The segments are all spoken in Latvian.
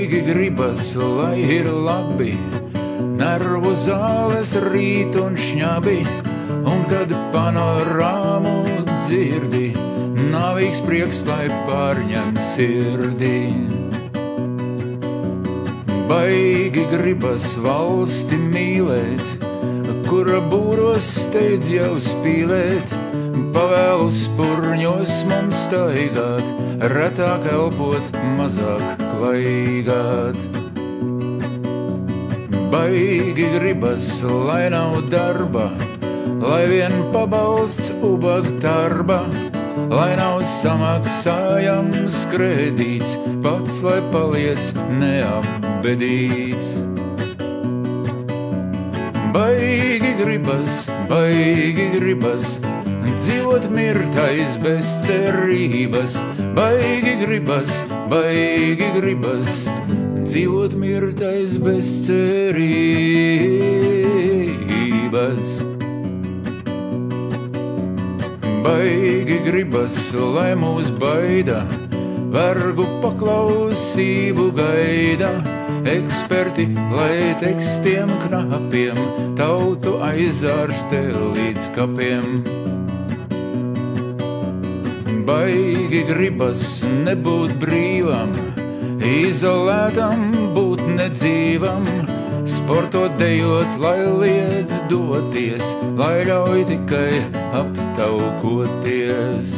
baigi gribas, lai ir labi, nervu zāles rīt un šņabi, un kad panorāmu dzirdi, nāvīgs prieks, lai pārņem sirdī. Baigi gribas valsti mīlēt, kura būros steidz jau spīlēt, pavēlu spurņos mums staigāt, retāk elpot, mazāk klaigāt. Baigi gribas, lai nav darba, lai vien pabalsts ubag tarba, lai nav samaksājams kredīts, pats lai paliec neapbedīts. Baigi gribas, dzīvot mirtais bez cerības. Baigi gribas, dzīvot mirtais bez cerības. Baigi gribas, lai mūs baida, vergu paklausību gaida, eksperti, lai tekstiem knapiem tautu aizārstē līdz kapiem. Baigi gribas nebūt brīvam, izolētam būt nedzīvam, sportot, dejot, lai liedz doties, lai ļauj tikai aptaukoties.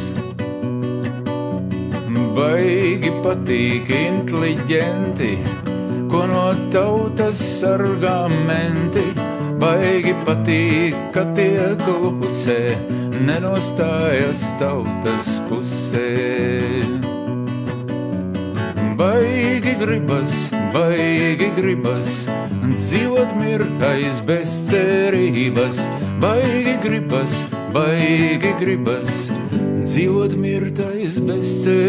Baigi patīk inteliģenti, ko no tautas sargā menti. Baigi patīk, ka tie klusē, nenostājas tautas pusē. Baigi gribas, dzīvot mirtais bez cerības. Baigi gribas, dzīvot mirtais bez cerības.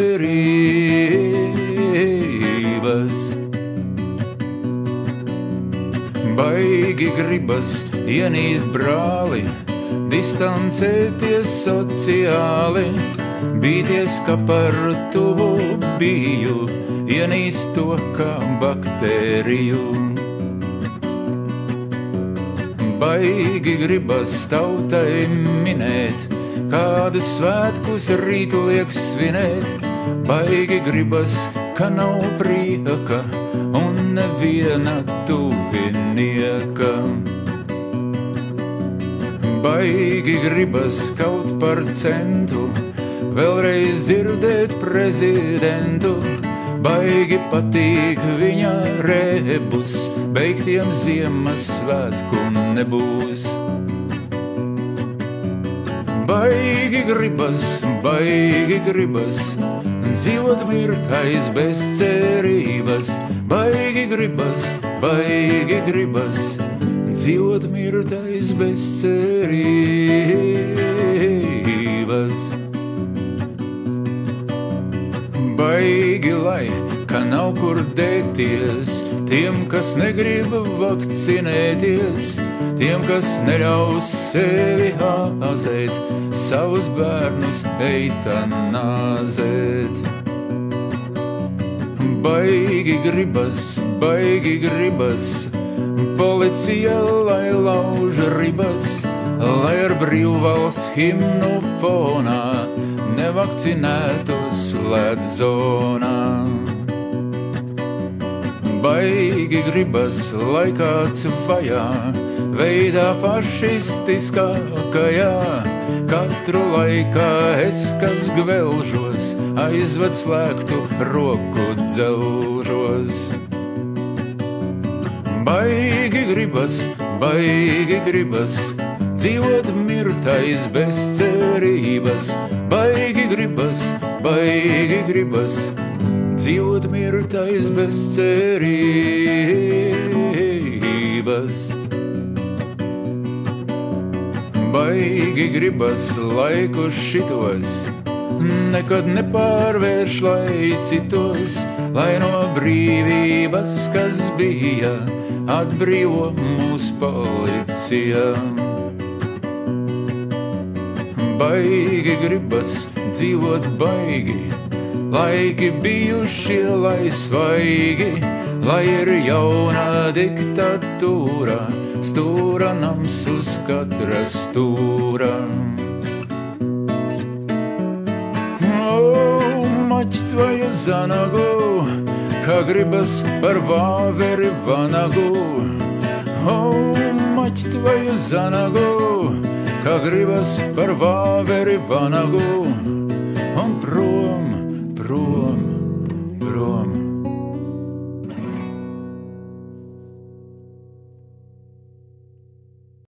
Baigi gribas ienīst brāli, distancēties sociāli, bīties, ka par tuvu biju, ienīst to kā baktēriju. Baigi gribas tautai minēt, kādus svētkus rītu liek svinēt. Baigi gribas, ka nav prieka un neviena tuvinieka. Baigi gribas kaut par centu vēlreiz dzirdēt prezidentu. Baigi patīk viņa rebus, beigtiem Ziemassvētku nebūs. Baigi gribas, dzīvot mirtais bez cerības. Baigi gribas, dzīvot mirtais bez cerības. Baigi, lai, ka nav kur dēties, tiem, kas negrib vakcinēties, tiem, kas neļaus sevi āzēt, savus bērnus eitanāzēt. Baigi gribas, policija, lai lauž ribas, lai ar brīvvalsts himnu fonā nevakcinētos slēdz zonā. Baigi gribas, lai kāds vajā, veidā fašistiskākajā, katru laikā es, kas gvelžos, aizved slēgtu roku dzelžos. Baigi gribas, dzīvot mirtais bez cerības. Baigi gribas, dzīvot mirtais bez cerības. Baigi gribas laikus šitos, nekad nepārvērš, lai citos, lai no brīvības, kas bija, atbrīvo mūs policija. Baigi gribas dzīvot baigi, laiki bijušie, lai svaigi, lai ir jauna diktatūra, stūra nams uz katra stūra. O, maķ tvoju zanagu, kā gribas par vāveri vanagu. O, maķ tvoju zanagu, kā gribas par vāveri vanagu. Un prom, prom.